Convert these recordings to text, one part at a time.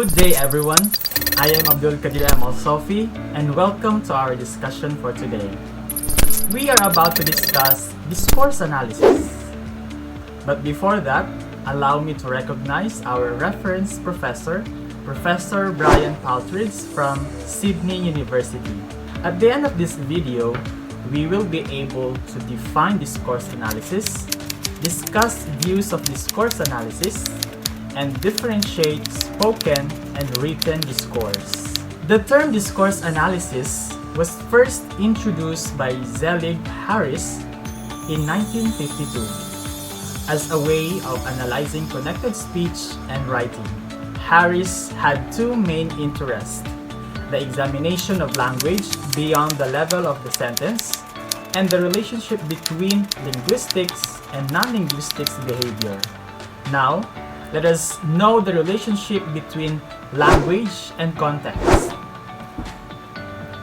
Good day everyone, I am Abdul Kadir M. Al-Sofi and welcome to our discussion for today. We are about to discuss discourse analysis. But before that, allow me to recognize our reference professor, Professor Brian Paltridge from Sydney University. At the end of this video, we will be able to define discourse analysis, discuss views of discourse analysis, and differentiate spoken and written discourse. The term discourse analysis was first introduced by Zelig Harris in 1952 as a way of analyzing connected speech and writing. Harris had two main interests: the examination of language beyond the level of the sentence, and the relationship between linguistics and non-linguistics behavior. Now, let us know the relationship between language and context.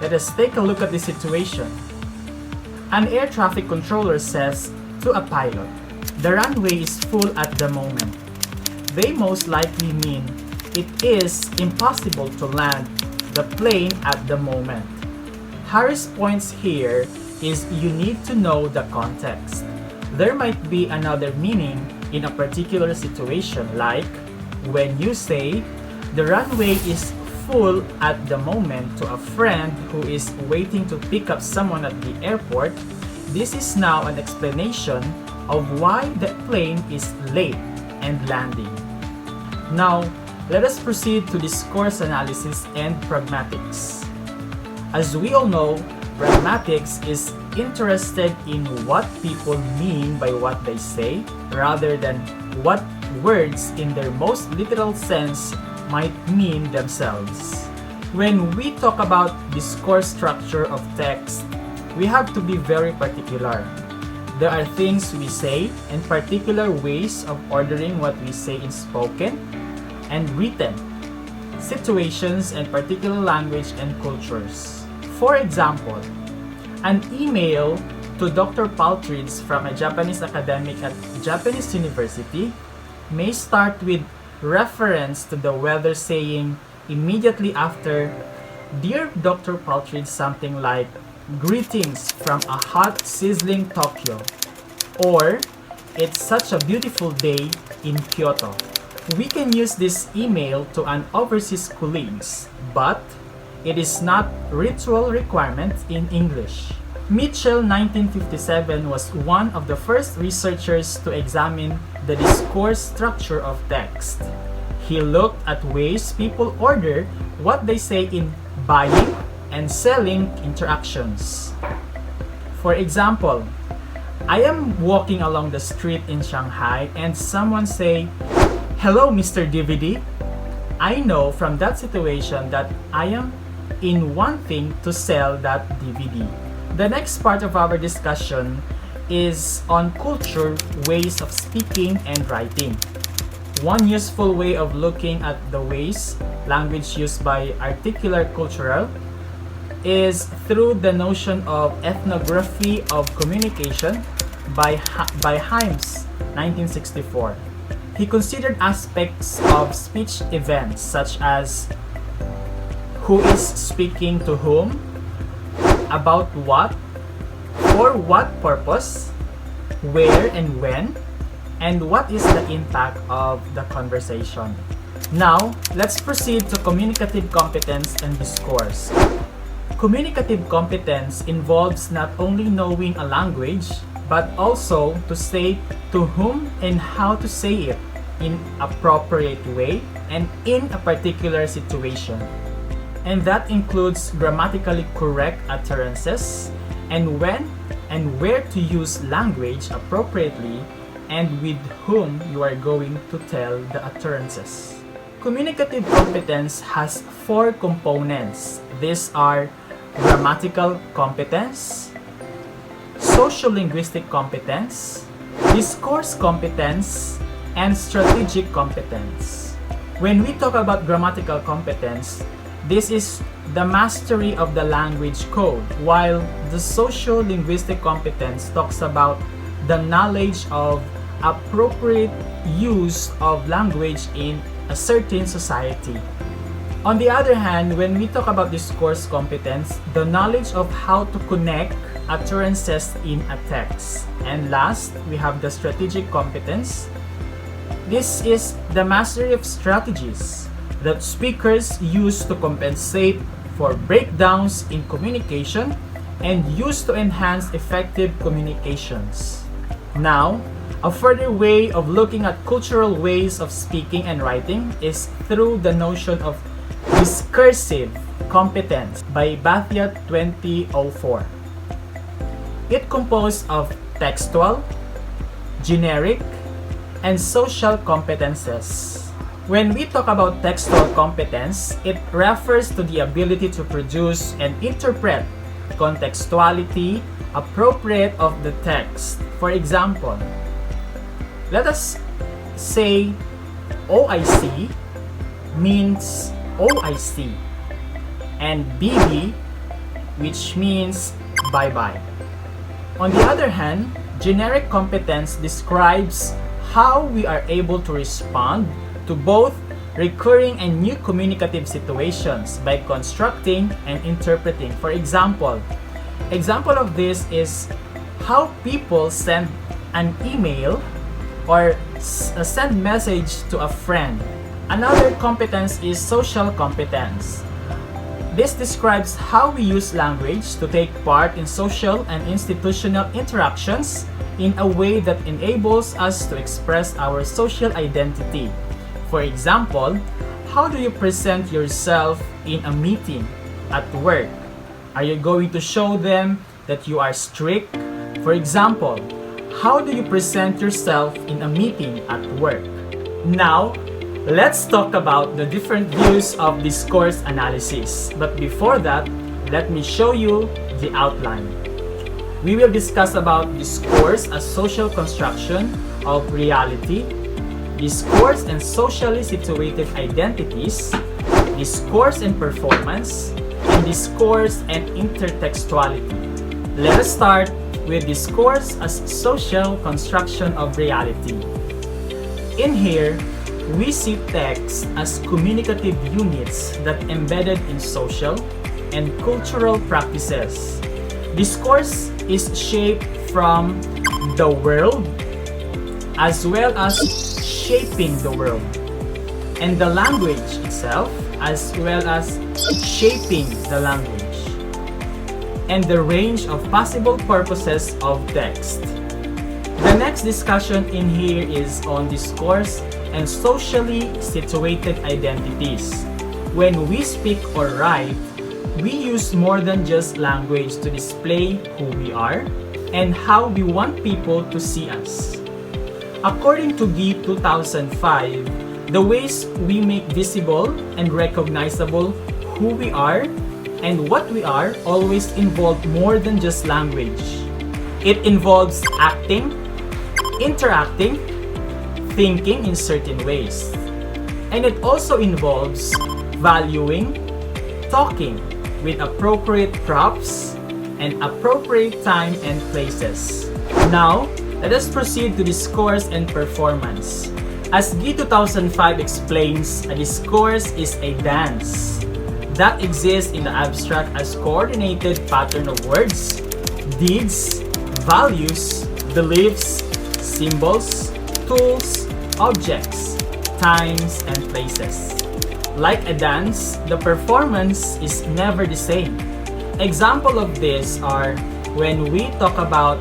Let us take a look at the situation. An air traffic controller says to a pilot, "The runway is full at the moment." They most likely mean it is impossible to land the plane at the moment. Harris' points here is you need to know the context. There might be another meaning in a particular situation, like when you say, "The runway is full at the moment" to a friend who is waiting to pick up someone at the airport. This is now an explanation of why the plane is late and landing. Now, let us proceed to discourse analysis and pragmatics. As we all know, pragmatics is interested in what people mean by what they say, rather than what words in their most literal sense might mean themselves. When we talk about discourse structure of text, we have to be very particular. There are things we say and particular ways of ordering what we say in spoken and written, situations and particular language and cultures. For example, an email to Dr. Paltridge from a Japanese academic at Japanese University may start with reference to the weather, saying immediately after, "Dear Dr. Paltridge," something like, "Greetings from a hot, sizzling Tokyo," or "It's such a beautiful day in Kyoto." We can use this email to an overseas colleagues, but it is not ritual requirement in English. Mitchell 1957 was one of the first researchers to examine the discourse structure of text. He looked at ways people order what they say in buying and selling interactions. For example, I am walking along the street in Shanghai and someone say, "Hello, Mr. DVD." I know from that situation that I am in wanting to sell that DVD. The next part of our discussion is on culture, ways of speaking and writing. One useful way of looking at the ways language used by articular cultural is through the notion of ethnography of communication by Himes, 1964. He considered aspects of speech events such as who is speaking to whom, about what, for what purpose, where and when, and what is the impact of the conversation. Now, let's proceed to communicative competence and discourse. Communicative competence involves not only knowing a language, but also to say to whom and how to say it in appropriate way and in a particular situation. And that includes grammatically correct utterances, and when and where to use language appropriately, and with whom you are going to tell the utterances. Communicative competence has four components. These are grammatical competence, social-linguistic competence, discourse competence, and strategic competence. When we talk about grammatical competence, this is the mastery of the language code, while the social-linguistic competence talks about the knowledge of appropriate use of language in a certain society. On the other hand, when we talk about discourse competence, the knowledge of how to connect utterances in a text. And last, we have the strategic competence. This is the mastery of strategies that speakers use to compensate for breakdowns in communication and use to enhance effective communications. Now, a further way of looking at cultural ways of speaking and writing is through the notion of discursive competence by Bathiat 2004. It composed of textual, generic, and social competences. When we talk about textual competence, it refers to the ability to produce and interpret contextuality appropriate of the text. For example, let us say OIC means OIC and BB, which means bye-bye. On the other hand, generic competence describes how we are able to respond to both recurring and new communicative situations by constructing and interpreting. For example of this is how people send an email or send message to a friend. Another competence is social competence. This describes how we use language to take part in social and institutional interactions in a way that enables us to express our social identity. For example, how do you present yourself in a meeting at work? Are you going to show them that you are strict? For example, how do you present yourself in a meeting at work? Now, let's talk about the different views of discourse analysis. But before that, let me show you the outline. We will discuss about discourse as social construction of reality, discourse and socially situated identities, discourse and performance, and discourse and intertextuality. Let us start with discourse as social construction of reality. In here, we see text as communicative units that embedded in social and cultural practices. Discourse is shaped from the world as well as shaping the world, and the language itself as well as shaping the language, and the range of possible purposes of text. The next discussion in here is on discourse and socially situated identities. When we speak or write, we use more than just language to display who we are and how we want people to see us. According to GI 2005, the ways we make visible and recognizable who we are and what we are always involve more than just language. It involves acting, interacting, thinking in certain ways. And it also involves valuing, talking with appropriate props and appropriate time and places. Now, let us proceed to discourse and performance. As GI 2005 explains, a discourse is a dance that exists in the abstract as coordinated pattern of words, deeds, values, beliefs, symbols, tools, objects, times, and places. Like a dance, the performance is never the same. Example of this are when we talk about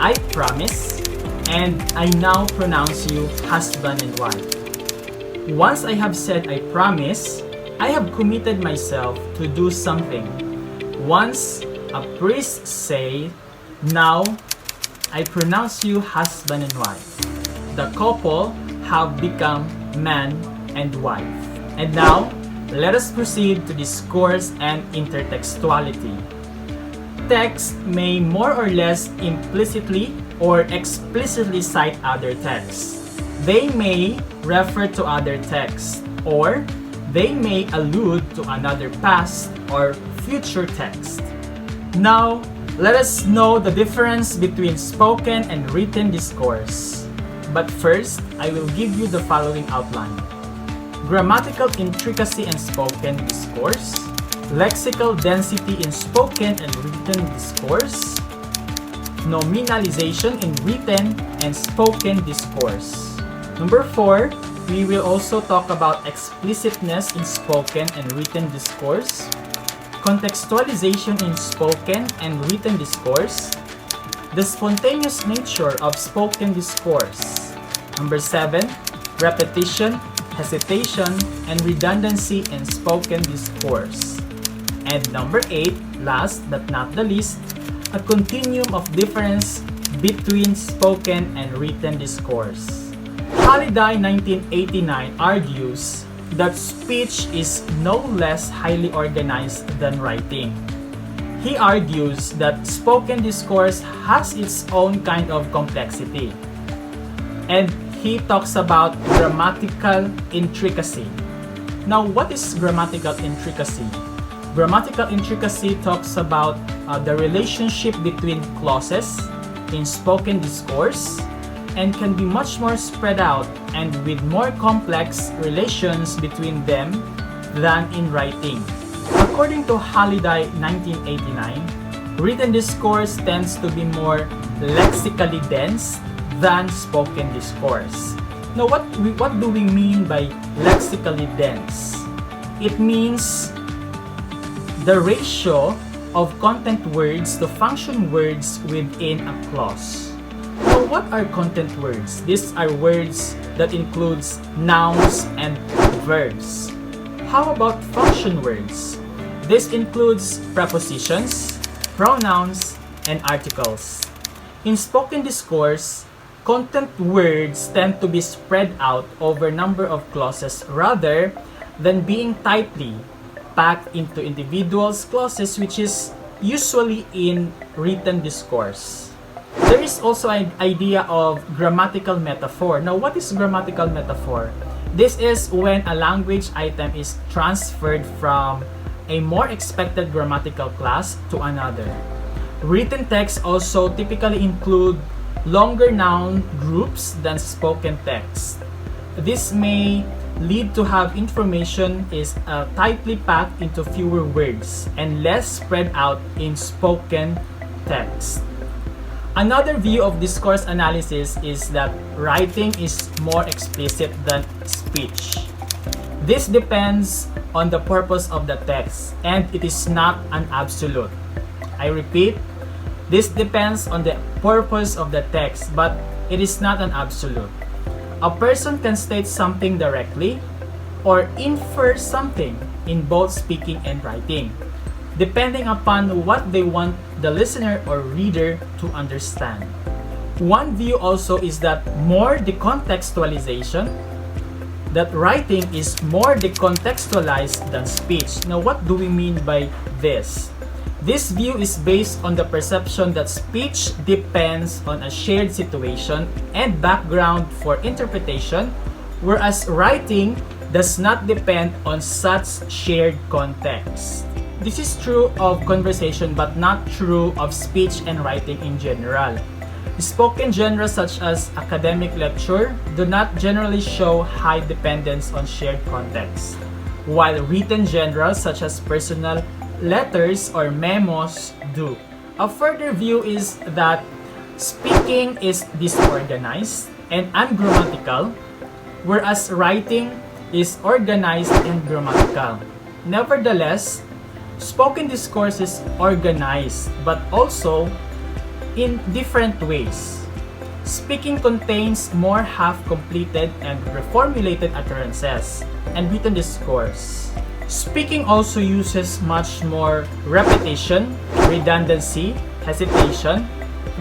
I promise and I now pronounce you husband and wife. Once I have said I promise, I have committed myself to do something. Once a priest say, now I pronounce you husband and wife, the couple have become man and wife. And now, let us proceed to discourse and intertextuality. Text may more or less implicitly or explicitly cite other texts. They may refer to other texts, or they may allude to another past or future text. Now, let us know the difference between spoken and written discourse. But first, I will give you the following outline. grammatical intricacy in spoken discourse, lexical density in spoken and written discourse, nominalization in written and spoken discourse. Number 4, we will also talk about explicitness in spoken and written discourse, contextualization in spoken and written discourse, the spontaneous nature of spoken discourse. Number 7, repetition, hesitation, and redundancy in spoken discourse. And number 8, last but not the least, a continuum of difference between spoken and written discourse. Halliday 1989 argues that speech is no less highly organized than writing. He argues that spoken discourse has its own kind of complexity. And he talks about grammatical intricacy. Now, what is grammatical intricacy? Grammatical intricacy talks about the relationship between clauses in spoken discourse and can be much more spread out and with more complex relations between them than in writing. According to Halliday 1989, written discourse tends to be more lexically dense than spoken discourse. Now, what do we mean by lexically dense? It means the ratio of content words to function words within a clause. Now, what are content words? These are words that includes nouns and verbs. How about function words? This includes prepositions, pronouns, and articles. In spoken discourse, content words tend to be spread out over a number of clauses rather than being tightly packed into individuals clauses, which is usually in written discourse. There is also an idea of grammatical metaphor. Now, what is grammatical metaphor? This is when a language item is transferred from a more expected grammatical class to another. Written texts also typically include longer noun groups than spoken text. This may lead to have information is tightly packed into fewer words and less spread out in spoken text. Another view of discourse analysis is that writing is more explicit than speech. This depends on the purpose of the text, and it is not an absolute. I repeat, this depends on the purpose of the text, but it is not an absolute. A person can state something directly or infer something in both speaking and writing, depending upon what they want the listener or reader to understand. One view also is that that writing is more decontextualized than speech. Now, what do we mean by this? This view is based on the perception that speech depends on a shared situation and background for interpretation, whereas writing does not depend on such shared context. This is true of conversation but not true of speech and writing in general. Spoken genres such as academic lecture do not generally show high dependence on shared context, while written genres such as personal letters or memos do. A further view is that speaking is disorganized and ungrammatical, whereas writing is organized and grammatical. Nevertheless, spoken discourse is organized but also in different ways. Speaking contains more half-completed and reformulated utterances, and written discourse. Speaking also uses much more repetition, redundancy, hesitation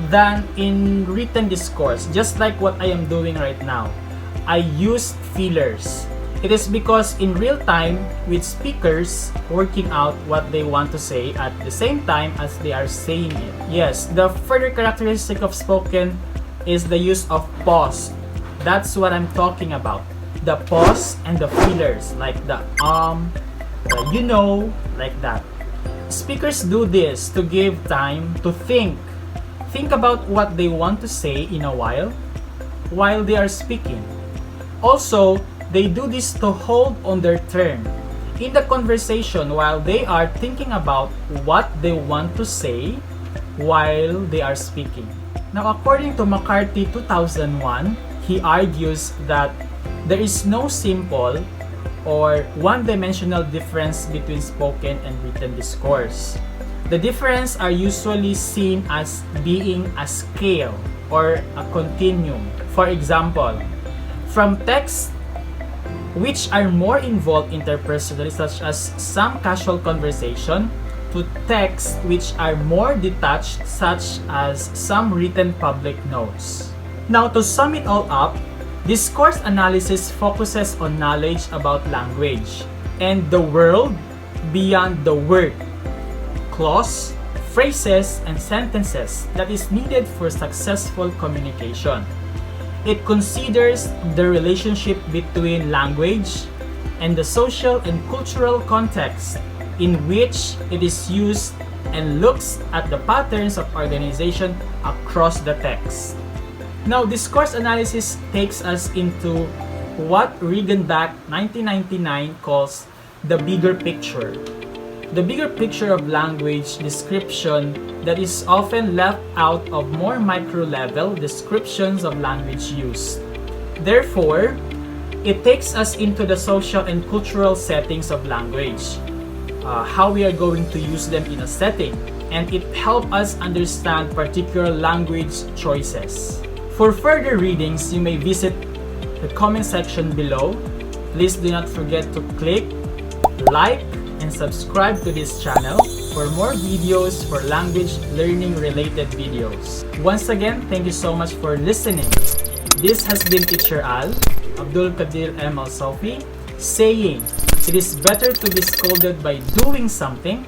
than in written discourse, just like what I am doing right now. I use fillers. It is because in real time, with speakers working out what they want to say at the same time as they are saying it. Yes, the further characteristic of spoken is the use of pause. That's what I'm talking about. The pause and the fillers, like the like that. Speakers do this to give time to think about what they want to say in a while they are speaking. Also, They do this to hold on their turn in the conversation while they are thinking about what they want to say while they are speaking. Now, according to McCarthy 2001, he argues that there is no simple or one-dimensional difference between spoken and written discourse. The differences are usually seen as being a scale or a continuum. For example, from texts which are more involved interpersonally, such as some casual conversation, to texts which are more detached, such as some written public notes. Now, to sum it all up, discourse analysis focuses on knowledge about language and the world beyond the word, clause, phrases, and sentences that is needed for successful communication. It considers the relationship between language and the social and cultural context in which it is used and looks at the patterns of organization across the text. Now, discourse analysis takes us into what Regenbach 1999 calls the bigger picture. The bigger picture of language description that is often left out of more micro-level descriptions of language use. Therefore, it takes us into the social and cultural settings of language, how we are going to use them in a setting, and it helps us understand particular language choices. For further readings, you may visit the comment section below. Please do not forget to click, like, and subscribe to this channel for more videos for language learning related videos. Once again, thank you so much for listening. This has been Teacher Al, Abdul Kadir M. Al-Sofi, saying, it is better to be scolded by doing something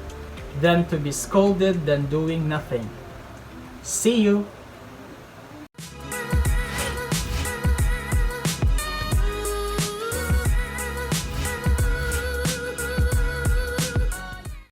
than to be scolded than doing nothing. See you!